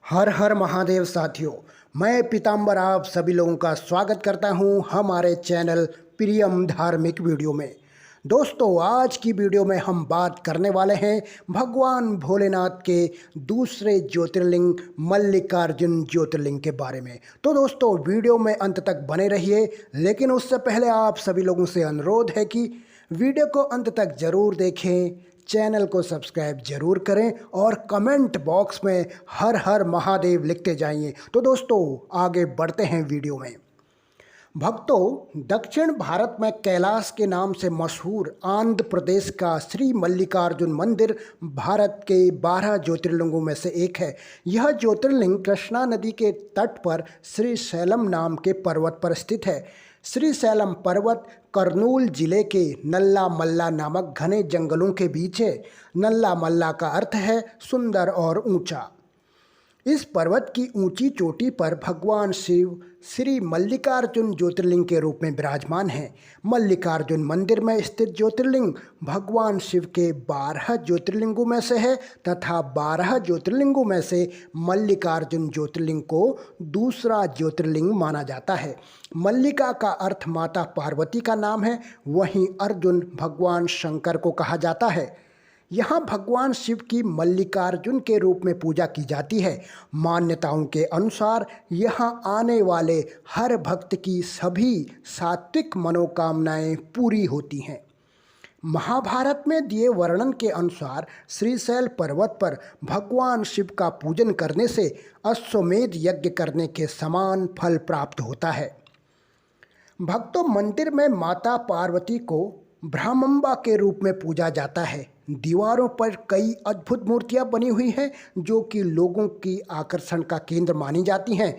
हर हर महादेव साथियों। मैं पीताम्बर आप सभी लोगों का स्वागत करता हूं हमारे चैनल प्रियम धार्मिक वीडियो में। दोस्तों, आज की वीडियो में हम बात करने वाले हैं भगवान भोलेनाथ के दूसरे ज्योतिर्लिंग मल्लिकार्जुन ज्योतिर्लिंग के बारे में। तो दोस्तों, वीडियो में अंत तक बने रहिए, लेकिन उससे पहले आप सभी लोगों से अनुरोध है कि वीडियो को अंत तक जरूर देखें, चैनल को सब्सक्राइब जरूर करें और कमेंट बॉक्स में हर हर महादेव लिखते जाइए। तो दोस्तों, आगे बढ़ते हैं वीडियो में। भक्तों, दक्षिण भारत में कैलाश के नाम से मशहूर आंध्र प्रदेश का श्री मल्लिकार्जुन मंदिर भारत के 12 ज्योतिर्लिंगों में से एक है। यह ज्योतिर्लिंग कृष्णा नदी के तट पर श्री शैलम नाम के पर्वत पर स्थित है। श्री शैलम पर्वत कर्नूल जिले के नल्ला मल्ला नामक घने जंगलों के बीच है। नल्ला मल्ला का अर्थ है सुंदर और ऊंचा। इस पर्वत की ऊंची चोटी पर भगवान शिव श्री मल्लिकार्जुन ज्योतिर्लिंग के रूप में विराजमान हैं। मल्लिकार्जुन मंदिर में स्थित ज्योतिर्लिंग भगवान शिव के 12 ज्योतिर्लिंगों में से है तथा 12 ज्योतिर्लिंगों में से मल्लिकार्जुन ज्योतिर्लिंग को दूसरा ज्योतिर्लिंग माना जाता है। मल्लिका का अर्थ माता पार्वती का नाम है, वहीं अर्जुन भगवान शंकर को कहा जाता है। यहाँ भगवान शिव की मल्लिकार्जुन के रूप में पूजा की जाती है। मान्यताओं के अनुसार यहाँ आने वाले हर भक्त की सभी सात्विक मनोकामनाएं पूरी होती हैं। महाभारत में दिए वर्णन के अनुसार श्रीशैल पर्वत पर भगवान शिव का पूजन करने से अश्वमेध यज्ञ करने के समान फल प्राप्त होता है। भक्तों, मंदिर में माता पार्वती को ब्रह्मंबा के रूप में पूजा जाता है। दीवारों पर कई अद्भुत मूर्तियां बनी हुई हैं जो कि लोगों की आकर्षण का केंद्र मानी जाती हैं।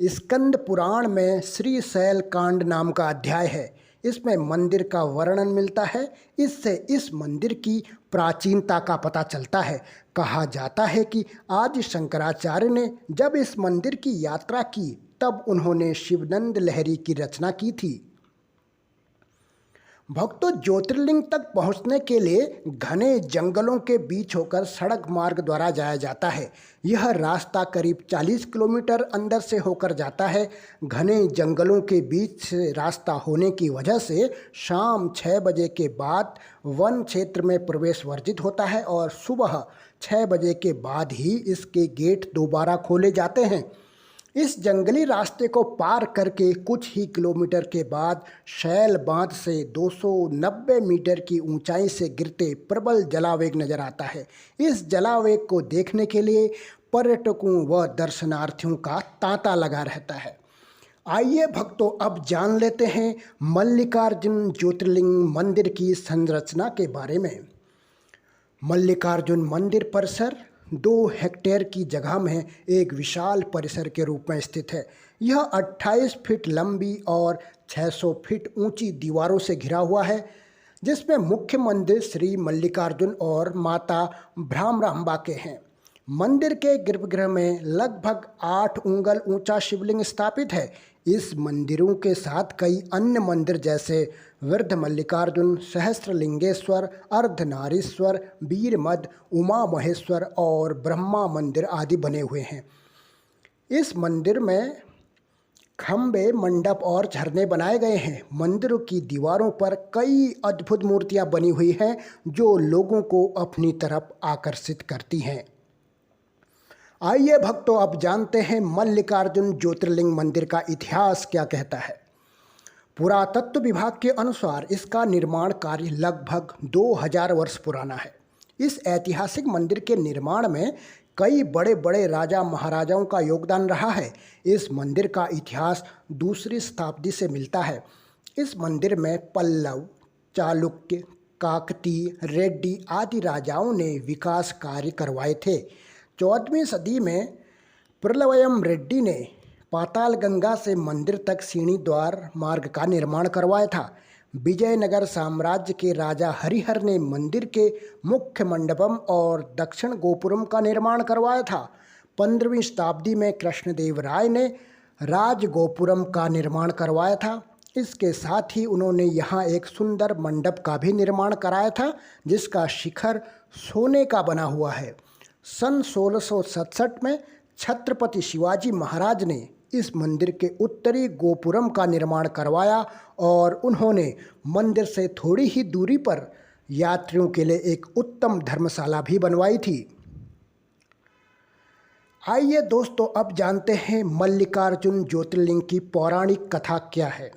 स्कंद पुराण में श्री शैल कांड नाम का अध्याय है। इसमें मंदिर का वर्णन मिलता है। इससे इस मंदिर की प्राचीनता का पता चलता है। कहा जाता है कि आदि शंकराचार्य ने जब इस मंदिर की यात्रा की तब उन्होंने शिवनंद लहरी की रचना की थी। भक्तों, ज्योतिर्लिंग तक पहुंचने के लिए घने जंगलों के बीच होकर सड़क मार्ग द्वारा जाया जाता है। यह रास्ता करीब 40 किलोमीटर अंदर से होकर जाता है। घने जंगलों के बीच से रास्ता होने की वजह से शाम 6 बजे के बाद वन क्षेत्र में प्रवेश वर्जित होता है और सुबह 6 बजे के बाद ही इसके गेट दोबारा खोले जाते हैं। इस जंगली रास्ते को पार करके कुछ ही किलोमीटर के बाद शैल बांध से 290 मीटर की ऊंचाई से गिरते प्रबल जलावेग नजर आता है। इस जलावेग को देखने के लिए पर्यटकों व दर्शनार्थियों का तांता लगा रहता है। आइए भक्तों, अब जान लेते हैं मल्लिकार्जुन ज्योतिर्लिंग मंदिर की संरचना के बारे में। मल्लिकार्जुन मंदिर परिसर 2 हेक्टेयर की जगह में एक विशाल परिसर के रूप में स्थित है। यह 28 फीट लंबी और 600 फीट ऊंची दीवारों से घिरा हुआ है, जिसमें मुख्य मंदिर श्री मल्लिकार्जुन और माता भ्रामरांबा के हैं। मंदिर के गर्भगृह में लगभग 8 उंगल ऊंचा शिवलिंग स्थापित है। इस मंदिरों के साथ कई अन्य मंदिर जैसे वृद्ध मल्लिकार्जुन, सहस्त्रलिंगेश्वर, अर्धनारीश्वर, वीरमद, उमा महेश्वर और ब्रह्मा मंदिर आदि बने हुए हैं। इस मंदिर में खंबे, मंडप और झरने बनाए गए हैं। मंदिरों की दीवारों पर कई अद्भुत मूर्तियां बनी हुई हैं जो लोगों को अपनी तरफ आकर्षित करती हैं। आइए भक्तों, अब जानते हैं मल्लिकार्जुन ज्योतिर्लिंग मंदिर का इतिहास क्या कहता है। पुरातत्व विभाग के अनुसार इसका निर्माण कार्य लगभग 2000 वर्ष पुराना है। इस ऐतिहासिक मंदिर के निर्माण में कई बड़े बड़े राजा महाराजाओं का योगदान रहा है। इस मंदिर का इतिहास 2री शताब्दी से मिलता है। इस मंदिर में पल्लव, चालुक्य, काकतीय, रेड्डी आदि राजाओं ने विकास कार्य करवाए थे। 14वीं सदी में प्रलवयम रेड्डी ने पातालगंगा से मंदिर तक सीढ़ी द्वार मार्ग का निर्माण करवाया था। विजयनगर साम्राज्य के राजा हरिहर ने मंदिर के मुख्य मंडपम और दक्षिण गोपुरम का निर्माण करवाया था। 15वीं शताब्दी में कृष्णदेव राय ने राजगोपुरम का निर्माण करवाया था। इसके साथ ही उन्होंने यहाँ एक सुंदर मंडप का भी निर्माण कराया था जिसका शिखर सोने का बना हुआ है। सन 1667 में छत्रपति शिवाजी महाराज ने इस मंदिर के उत्तरी गोपुरम का निर्माण करवाया और उन्होंने मंदिर से थोड़ी ही दूरी पर यात्रियों के लिए एक उत्तम धर्मशाला भी बनवाई थी। आइए दोस्तों, अब जानते हैं मल्लिकार्जुन ज्योतिर्लिंग की पौराणिक कथा क्या है।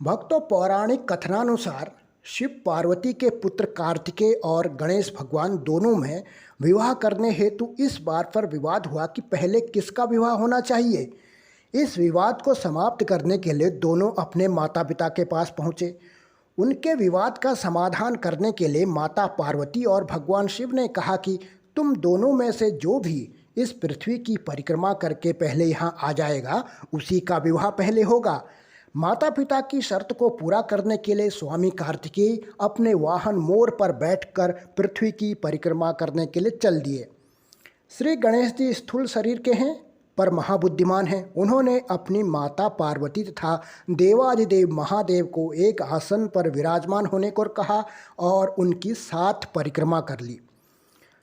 भक्तों, पौराणिक कथनानुसार शिव पार्वती के पुत्र कार्तिकेय और गणेश भगवान दोनों में विवाह करने हेतु इस बात पर विवाद हुआ कि पहले किसका विवाह होना चाहिए। इस विवाद को समाप्त करने के लिए दोनों अपने माता पिता के पास पहुँचे। उनके विवाद का समाधान करने के लिए माता पार्वती और भगवान शिव ने कहा कि तुम दोनों में से जो भी इस पृथ्वी की परिक्रमा करके पहले यहाँ आ जाएगा, उसी का विवाह पहले होगा। माता पिता की शर्त को पूरा करने के लिए स्वामी कार्तिकेय अपने वाहन मोर पर बैठकर पृथ्वी की परिक्रमा करने के लिए चल दिए। श्री गणेश जी स्थूल शरीर के हैं पर महाबुद्धिमान हैं। उन्होंने अपनी माता पार्वती तथा देवाधिदेव महादेव को एक आसन पर विराजमान होने को कहा और उनकी 7 परिक्रमा कर ली।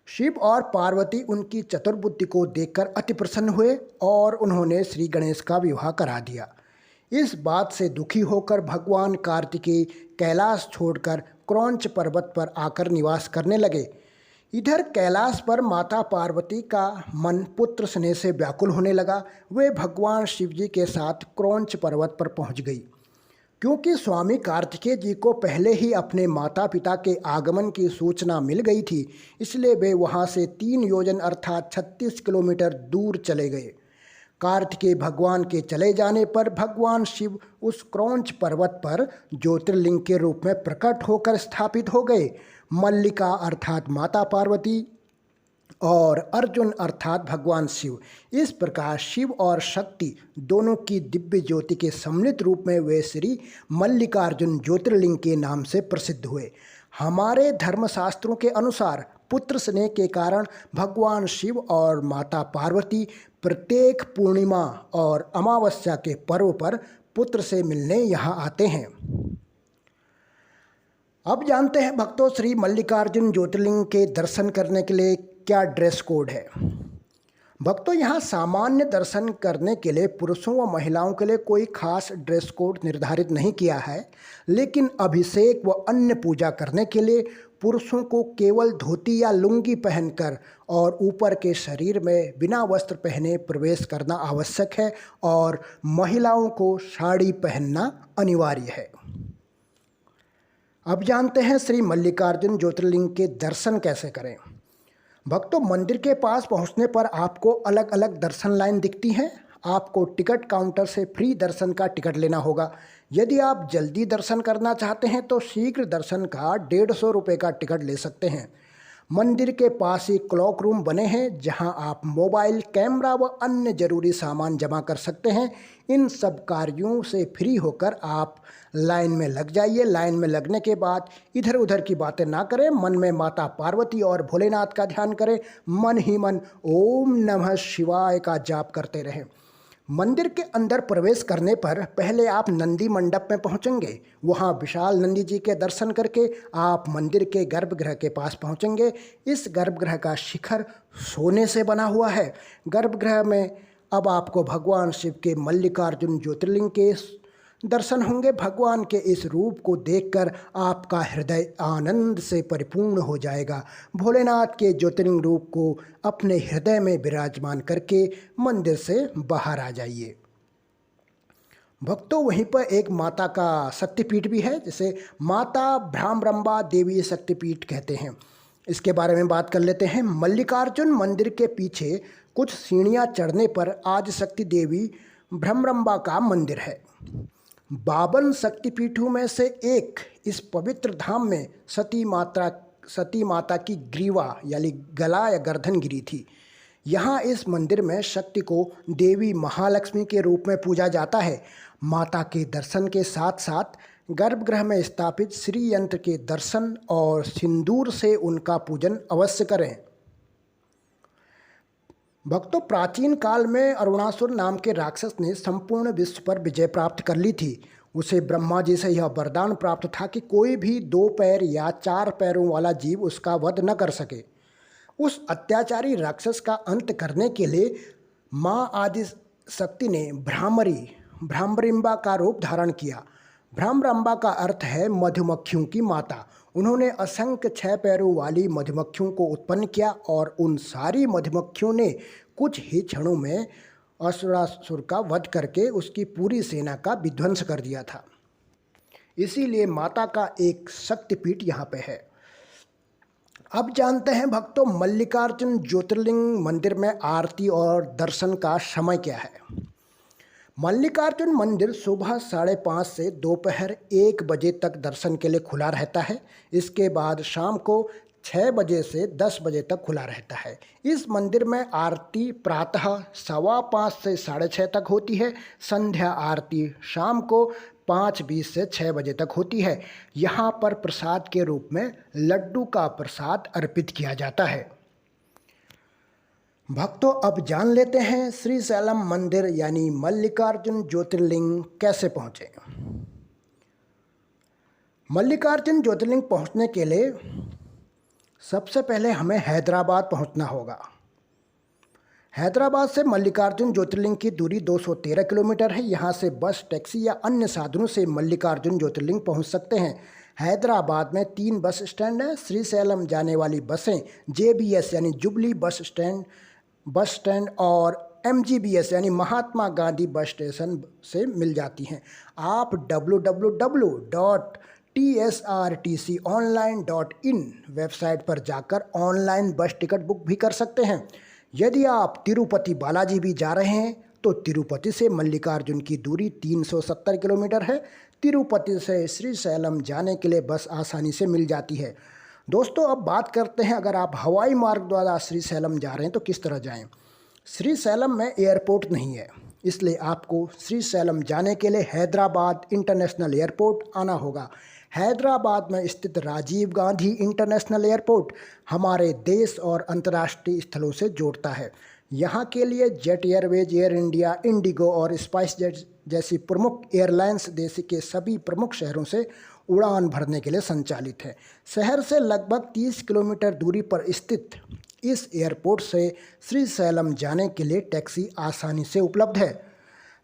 शिव और पार्वती उनकी चतुर्बुद्धि को देखकर अति प्रसन्न हुए और उन्होंने श्री गणेश का विवाह करा दिया। इस बात से दुखी होकर भगवान कार्तिकेय कैलाश छोड़कर क्रौंच पर्वत पर आकर निवास करने लगे। इधर कैलाश पर माता पार्वती का मन पुत्र स्नेह से व्याकुल होने लगा। वे भगवान शिव जी के साथ क्रौंच पर्वत पर पहुंच गई। क्योंकि स्वामी कार्तिकेय जी को पहले ही अपने माता पिता के आगमन की सूचना मिल गई थी, इसलिए वे वहां से 3 योजन अर्थात 36 किलोमीटर दूर चले गए। कार्तिकेय भगवान के चले जाने पर भगवान शिव उस क्रौंच पर्वत पर ज्योतिर्लिंग के रूप में प्रकट होकर स्थापित हो गए। मल्लिका अर्थात माता पार्वती और अर्जुन अर्थात भगवान शिव, इस प्रकार शिव और शक्ति दोनों की दिव्य ज्योति के सम्मिलित रूप में वे श्री मल्लिकार्जुन ज्योतिर्लिंग के नाम से प्रसिद्ध हुए। हमारे धर्मशास्त्रों के अनुसार पुत्र स्नेह के कारण भगवान शिव और माता पार्वती प्रत्येक पूर्णिमा और अमावस्या के पर्व पर पुत्र से मिलने यहाँ आते हैं। अब जानते हैं भक्तों, श्री मल्लिकार्जुन ज्योतिर्लिंग के दर्शन करने के लिए क्या ड्रेस कोड है। भक्तों, यहाँ सामान्य दर्शन करने के लिए पुरुषों व महिलाओं के लिए कोई खास ड्रेस कोड निर्धारित नहीं किया है, लेकिन अभिषेक व अन्य पूजा करने के लिए पुरुषों को केवल धोती या लुंगी पहनकर और ऊपर के शरीर में बिना वस्त्र पहने प्रवेश करना आवश्यक है और महिलाओं को साड़ी पहनना अनिवार्य है। अब जानते हैं श्री मल्लिकार्जुन ज्योतिर्लिंग के दर्शन कैसे करें। भक्तों, मंदिर के पास पहुंचने पर आपको अलग अलग दर्शन लाइन दिखती हैं। आपको टिकट काउंटर से फ्री दर्शन का टिकट लेना होगा। यदि आप जल्दी दर्शन करना चाहते हैं तो शीघ्र दर्शन का 150 रुपये का टिकट ले सकते हैं। मंदिर के पास ही क्लॉक रूम बने हैं जहां आप मोबाइल, कैमरा व अन्य जरूरी सामान जमा कर सकते हैं। इन सब कार्यों से फ्री होकर आप लाइन में लग जाइए। लाइन में लगने के बाद इधर उधर की बातें ना करें, मन में माता पार्वती और भोलेनाथ का ध्यान करें। मन ही मन ओम नमः शिवाय का जाप करते रहें। मंदिर के अंदर प्रवेश करने पर पहले आप नंदी मंडप में पहुंचेंगे। वहां विशाल नंदी जी के दर्शन करके आप मंदिर के गर्भगृह के पास पहुंचेंगे। इस गर्भगृह का शिखर सोने से बना हुआ है। गर्भगृह में अब आपको भगवान शिव के मल्लिकार्जुन ज्योतिर्लिंग के दर्शन होंगे। भगवान के इस रूप को देखकर आपका हृदय आनंद से परिपूर्ण हो जाएगा। भोलेनाथ के ज्योतिर्लिंग रूप को अपने हृदय में विराजमान करके मंदिर से बाहर आ जाइए। भक्तों, वहीं पर एक माता का शक्तिपीठ भी है, जिसे माता भ्रामरंबा देवी शक्तिपीठ कहते हैं। इसके बारे में बात कर लेते हैं। मल्लिकार्जुन मंदिर के पीछे कुछ सीढ़ियाँ चढ़ने पर आदिशक्ति देवी भ्रमरंबा का मंदिर है। 52 शक्तिपीठों में से एक इस पवित्र धाम में सती माता की ग्रीवा यानी गला या गर्दन गिरी थी। यहाँ इस मंदिर में शक्ति को देवी महालक्ष्मी के रूप में पूजा जाता है। माता के दर्शन के साथ साथ गर्भगृह में स्थापित श्री यंत्र के दर्शन और सिंदूर से उनका पूजन अवश्य करें। भक्तों, प्राचीन काल में अरुणासुर नाम के राक्षस ने संपूर्ण विश्व पर विजय प्राप्त कर ली थी। उसे ब्रह्मा जी से यह वरदान प्राप्त था कि कोई भी 2 पैर या 4 पैरों वाला जीव उसका वध न कर सके। उस अत्याचारी राक्षस का अंत करने के लिए माँ आदि शक्ति ने भ्रामरिंबा का रूप धारण किया। भ्रामरंबा का अर्थ है मधुमक्खियों की माता। उन्होंने असंख्य 6 पैरों वाली मधुमक्खियों को उत्पन्न किया और उन सारी मधुमक्खियों ने कुछ ही क्षणों में असुरासुर का वध करके उसकी पूरी सेना का विध्वंस कर दिया था। इसीलिए माता का एक शक्तिपीठ यहाँ पे है। अब जानते हैं भक्तों, मल्लिकार्जुन ज्योतिर्लिंग मंदिर में आरती और दर्शन का समय क्या है। मल्लिकार्जुन मंदिर सुबह 5:30 से दोपहर 1 बजे तक दर्शन के लिए खुला रहता है। इसके बाद शाम को 6 बजे से 10 बजे तक खुला रहता है। इस मंदिर में आरती प्रातः 5:15 से 6:30 तक होती है। संध्या आरती शाम को 5:20 से 6 बजे तक होती है। यहाँ पर प्रसाद के रूप में लड्डू का प्रसाद अर्पित किया जाता है। भक्तों, अब जान लेते हैं श्रीशैलम मंदिर यानी मल्लिकार्जुन ज्योतिर्लिंग कैसे पहुँचे। मल्लिकार्जुन ज्योतिर्लिंग पहुँचने के लिए सबसे पहले हमें हैदराबाद पहुँचना होगा। हैदराबाद से मल्लिकार्जुन ज्योतिर्लिंग की दूरी 213 किलोमीटर है। यहाँ से बस, टैक्सी या अन्य साधनों से मल्लिकार्जुन ज्योतिर्लिंग पहुँच सकते हैं। हैदराबाद में 3 बस स्टैंड हैं। श्रीशैलम जाने वाली बसें JBS यानी जुबली बस स्टैंड और MGBS यानी महात्मा गांधी बस स्टेशन से मिल जाती हैं। आप www.tsrtconline.in वेबसाइट पर जाकर ऑनलाइन बस टिकट बुक भी कर सकते हैं। यदि आप तिरुपति बालाजी भी जा रहे हैं तो तिरुपति से मल्लिकार्जुन की दूरी 370 किलोमीटर है। तिरुपति से श्रीशैलम जाने के लिए बस आसानी से मिल जाती है। दोस्तों, अब बात करते हैं, अगर आप हवाई मार्ग द्वारा श्रीशैलम जा रहे हैं तो किस तरह जाएं। श्रीशैलम में एयरपोर्ट नहीं है, इसलिए आपको श्रीशैलम जाने के लिए हैदराबाद इंटरनेशनल एयरपोर्ट आना होगा। हैदराबाद में स्थित राजीव गांधी इंटरनेशनल एयरपोर्ट हमारे देश और अंतर्राष्ट्रीय स्थलों से जोड़ता है। यहाँ के लिए jet Airways, air India, Indigo और स्पाइस जेट जैसी प्रमुख एयरलाइंस देश के सभी प्रमुख शहरों से उड़ान भरने के लिए संचालित है। शहर से लगभग 30 किलोमीटर दूरी पर स्थित इस एयरपोर्ट से श्रीशैलम जाने के लिए टैक्सी आसानी से उपलब्ध है।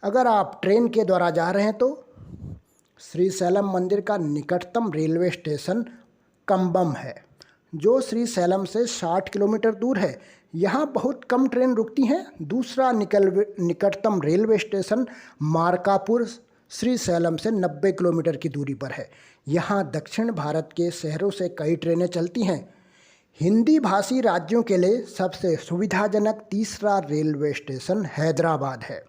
अगर आप ट्रेन के द्वारा जा रहे हैं तो श्रीशैलम मंदिर का निकटतम रेलवे स्टेशन कंबम है, जो श्रीशैलम से 60 किलोमीटर दूर है। यहाँ बहुत कम ट्रेन रुकती हैं। दूसरा निकटतम रेलवे स्टेशन मार्कापुर श्रीशैलम से 90 किलोमीटर की दूरी पर है। यहाँ दक्षिण भारत के शहरों से कई ट्रेनें चलती हैं। हिंदी भाषी राज्यों के लिए सबसे सुविधाजनक तीसरा रेलवे स्टेशन हैदराबाद है।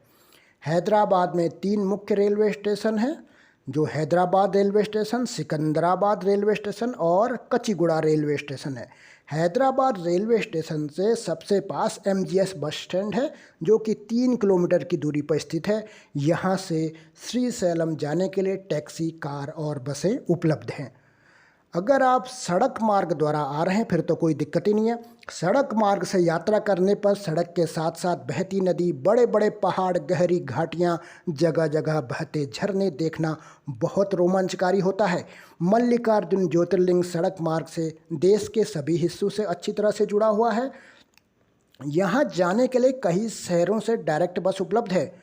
हैदराबाद में 3 मुख्य रेलवे स्टेशन हैं, जो Hyderabad railway station, Secunderabad railway station और कचिगुड़ा रेलवे स्टेशन है। हैदराबाद रेलवे स्टेशन से सबसे पास MGS बस स्टैंड है, जो कि 3 किलोमीटर की दूरी पर स्थित है। यहाँ से श्रीशैलम जाने के लिए टैक्सी, कार और बसें उपलब्ध हैं। अगर आप सड़क मार्ग द्वारा आ रहे हैं फिर तो कोई दिक्कत ही नहीं है। सड़क मार्ग से यात्रा करने पर सड़क के साथ साथ बहती नदी, बड़े बड़े पहाड़, गहरी घाटियाँ, जगह जगह बहते झरने देखना बहुत रोमांचकारी होता है। मल्लिकार्जुन ज्योतिर्लिंग सड़क मार्ग से देश के सभी हिस्सों से अच्छी तरह से जुड़ा हुआ है। यहाँ जाने के लिए कई शहरों से डायरेक्ट बस उपलब्ध है।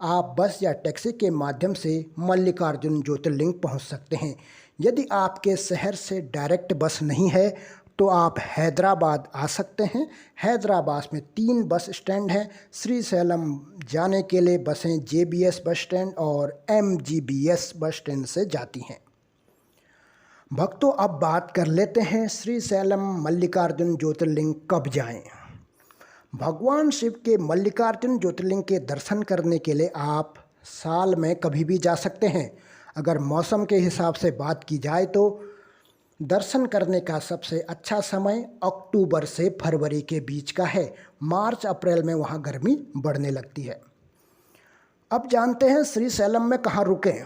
आप बस या टैक्सी के माध्यम से मल्लिकार्जुन ज्योतिर्लिंग पहुँच सकते हैं। यदि आपके शहर से डायरेक्ट बस नहीं है तो आप हैदराबाद आ सकते हैं। हैदराबाद में 3 बस स्टैंड हैं। श्रीशैलम जाने के लिए बसें JBS बस स्टैंड और MGBS बस स्टैंड से जाती हैं। भक्तों, अब बात कर लेते हैं श्रीशैलम मल्लिकार्जुन ज्योतिर्लिंग कब जाएं। भगवान शिव के मल्लिकार्जुन ज्योतिर्लिंग के दर्शन करने के लिए आप साल में कभी भी जा सकते हैं। अगर मौसम के हिसाब से बात की जाए तो दर्शन करने का सबसे अच्छा समय अक्टूबर से फरवरी के बीच का है। मार्च अप्रैल में वहाँ गर्मी बढ़ने लगती है। अब जानते हैं श्रीशैलम में कहाँ रुकें।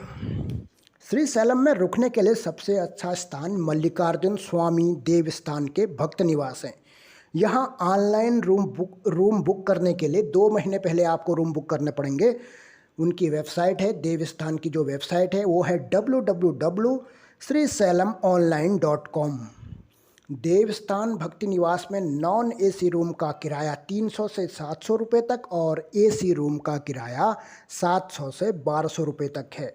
श्रीशैलम में रुकने के लिए सबसे अच्छा स्थान मल्लिकार्जुन स्वामी देवस्थान के भक्त निवास हैं। यहाँ ऑनलाइन रूम बुक करने के लिए 2 महीने पहले आपको रूम बुक करने पड़ेंगे। उनकी वेबसाइट है, देवस्थान की जो वेबसाइट है वो है www.srisailamonline.com। देवस्थान भक्ति निवास में नॉन एसी रूम का किराया 300 से 700 रुपये तक और एसी रूम का किराया 700 से 1200 रुपये तक है।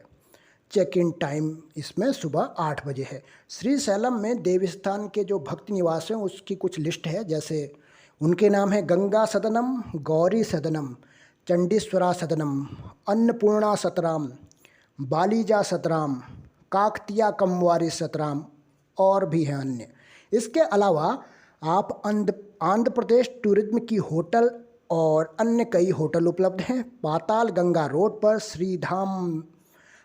चेक इन टाइम इसमें सुबह 8 बजे है। श्री सैलम में देवस्थान के जो भक्ति निवास हैं उसकी कुछ लिस्ट है, जैसे उनके नाम है गंगा सदनम, गौरी सदनम, चंडीश्वरा सदनम, अन्नपूर्णा सतराम, बालीजा सतराम, काकतिया कमवारी सतराम और भी हैं अन्य। इसके अलावा आप आंध्र प्रदेश टूरिज्म की होटल और अन्य कई होटल उपलब्ध हैं। पाताल गंगा रोड पर श्रीधाम,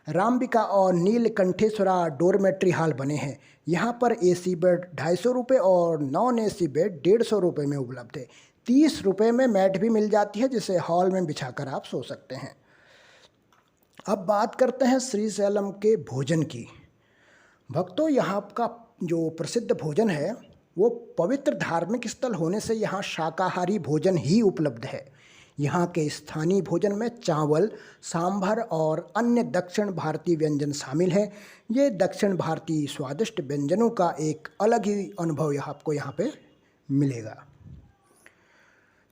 रामबिका और नीलकंठेश्वरा डोरमेट्री हॉल बने हैं। यहाँ पर एसी बेड 250 रुपये और नॉन एसी बेड 150 रुपये में उपलब्ध है। 30 रुपये में मैट भी मिल जाती है जिसे हॉल में बिछाकर आप सो सकते हैं। अब बात करते हैं श्री सैलम के भोजन की। भक्तों, यहाँ का जो प्रसिद्ध भोजन है वो पवित्र धार्मिक स्थल होने से यहाँ शाकाहारी भोजन ही उपलब्ध है। यहाँ के स्थानीय भोजन में चावल, सांभर और अन्य दक्षिण भारतीय व्यंजन शामिल हैं। ये दक्षिण भारतीय स्वादिष्ट व्यंजनों का एक अलग ही अनुभव आपको यहाँ पे मिलेगा।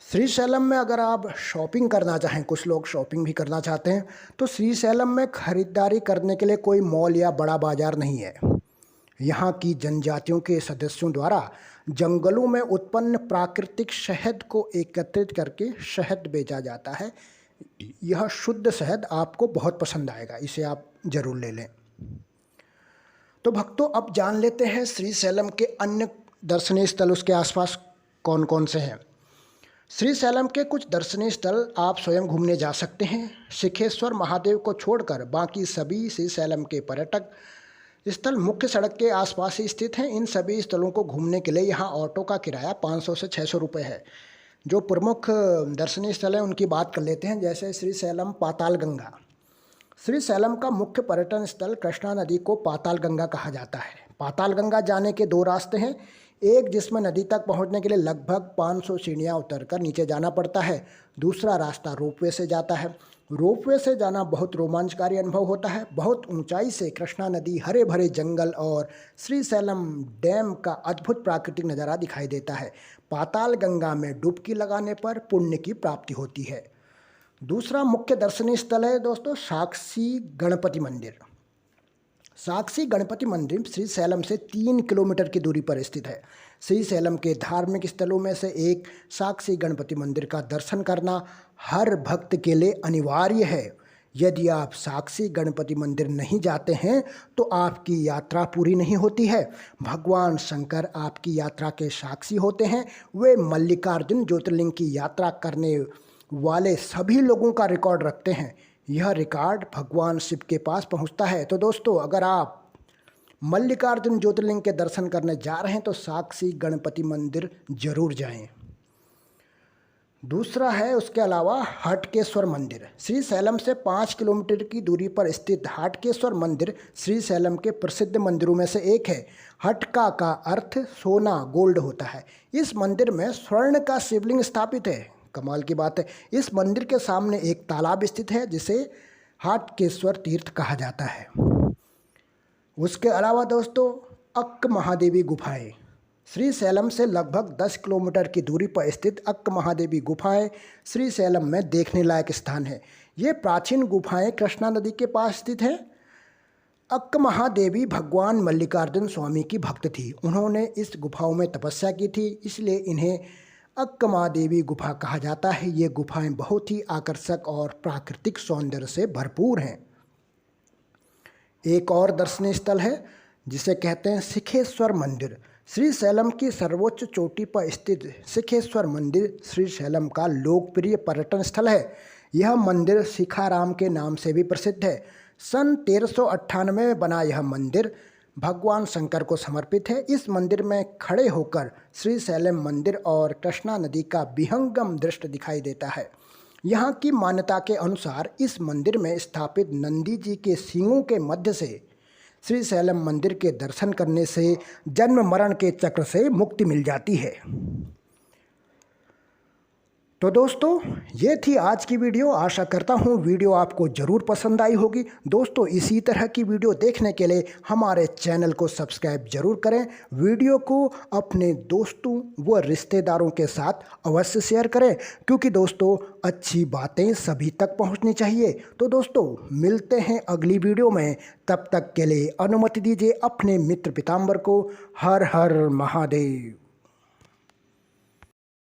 श्री सैलम में अगर आप शॉपिंग करना चाहें, कुछ लोग शॉपिंग भी करना चाहते हैं, तो श्री सैलम में खरीदारी करने के लिए कोई मॉल या बड़ा बाजार नहीं है। यहाँ की जनजातियों के सदस्यों द्वारा जंगलों में उत्पन्न प्राकृतिक शहद को एकत्रित करके शहद बेचा जाता है। यह शुद्ध शहद आपको बहुत पसंद आएगा, इसे आप जरूर ले लें। तो भक्तों, अब जान लेते हैं श्री सैलम के अन्य दर्शनीय स्थल उसके आसपास कौन कौन से हैं। श्री सैलम के कुछ दर्शनीय स्थल आप स्वयं घूमने जा सकते हैं। सिखेश्वर महादेव को छोड़कर बाकी सभी श्री सैलम के पर्यटक स्थल मुख्य सड़क के आसपास ही स्थित हैं। इन सभी स्थलों को घूमने के लिए यहाँ ऑटो का किराया 500 से 600 रुपये है। जो प्रमुख दर्शनीय स्थल हैं उनकी बात कर लेते हैं, जैसे श्री सैलम पाताल गंगा। श्री सैलम का मुख्य पर्यटन स्थल कृष्णा नदी को पाताल गंगा कहा जाता है। पाताल गंगा जाने के 2 रास्ते हैं, एक जिसमें नदी तक पहुंचने के लिए लगभग 500 सीढ़ियाँ उतरकर नीचे जाना पड़ता है, दूसरा रास्ता रोपवे से जाता है। रोपवे से जाना बहुत रोमांचकारी अनुभव होता है। बहुत ऊंचाई से कृष्णा नदी, हरे भरे जंगल और श्री सैलम डैम का अद्भुत प्राकृतिक नज़ारा दिखाई देता है। पाताल गंगा में डुबकी लगाने पर पुण्य की प्राप्ति होती है। दूसरा मुख्य दर्शनीय स्थल है दोस्तों साक्षी गणपति मंदिर। साक्षी गणपति मंदिर श्री सैलम से 3 किलोमीटर की दूरी पर स्थित है। श्री सैलम के धार्मिक स्थलों में से एक साक्षी गणपति मंदिर का दर्शन करना हर भक्त के लिए अनिवार्य है। यदि आप साक्षी गणपति मंदिर नहीं जाते हैं तो आपकी यात्रा पूरी नहीं होती है। भगवान शंकर आपकी यात्रा के साक्षी होते हैं। वे मल्लिकार्जुन ज्योतिर्लिंग की यात्रा करने वाले सभी लोगों का रिकॉर्ड रखते हैं। यह रिकॉर्ड भगवान शिव के पास पहुंचता है। तो दोस्तों, अगर आप मल्लिकार्जुन ज्योतिर्लिंग के दर्शन करने जा रहे हैं तो साक्षी गणपति मंदिर जरूर जाएं। दूसरा है उसके अलावा हटकेश्वर मंदिर। श्री सैलम से 5 किलोमीटर की दूरी पर स्थित हटकेश्वर मंदिर श्री सैलम के प्रसिद्ध मंदिरों में से एक है। हटका का अर्थ सोना, गोल्ड होता है। इस मंदिर में स्वर्ण का शिवलिंग स्थापित है। कमाल की बात है। इस मंदिर के सामने एक तालाब स्थित है जिसे हटकेश्वर तीर्थ कहा जाता है। उसके अलावा दोस्तों अक्क महादेवी गुफाएं। श्री सैलम से लगभग 10 किलोमीटर की दूरी पर स्थित अक्क महादेवी गुफाएं श्री सैलम में देखने लायक स्थान है। ये प्राचीन गुफाएं कृष्णा नदी के पास स्थित हैं। अक्क महादेवी भगवान मल्लिकार्जुन स्वामी की भक्त थी। उन्होंने इस गुफाओं में तपस्या की थी, इसलिए इन्हें अक्क महादेवी गुफा कहा जाता है। ये गुफाएं बहुत ही आकर्षक और प्राकृतिक सौंदर्य से भरपूर हैं। एक और दर्शनीय स्थल है जिसे कहते हैं सिखेश्वर मंदिर। श्री सैलम की सर्वोच्च चोटी पर स्थित सिखेश्वर मंदिर श्री सैलम का लोकप्रिय पर्यटन स्थल है। यह मंदिर सिखाराम के नाम से भी प्रसिद्ध है। सन 1398 में बना यह मंदिर भगवान शंकर को समर्पित है। इस मंदिर में खड़े होकर श्री सैलम मंदिर और कृष्णा नदी का विहंगम दृश्य दिखाई देता है। यहाँ की मान्यता के अनुसार इस मंदिर में स्थापित नंदी जी के सींगों के मध्य से श्री सैलम मंदिर के दर्शन करने से जन्म मरण के चक्र से मुक्ति मिल जाती है। तो दोस्तों ये थी आज की वीडियो। आशा करता हूँ वीडियो आपको ज़रूर पसंद आई होगी। दोस्तों इसी तरह की वीडियो देखने के लिए हमारे चैनल को सब्सक्राइब जरूर करें। वीडियो को अपने दोस्तों व रिश्तेदारों के साथ अवश्य शेयर करें, क्योंकि दोस्तों अच्छी बातें सभी तक पहुँचनी चाहिए। तो दोस्तों मिलते हैं अगली वीडियो में, तब तक के लिए अनुमति दीजिए अपने मित्र पीताम्बर को। हर हर महादेव।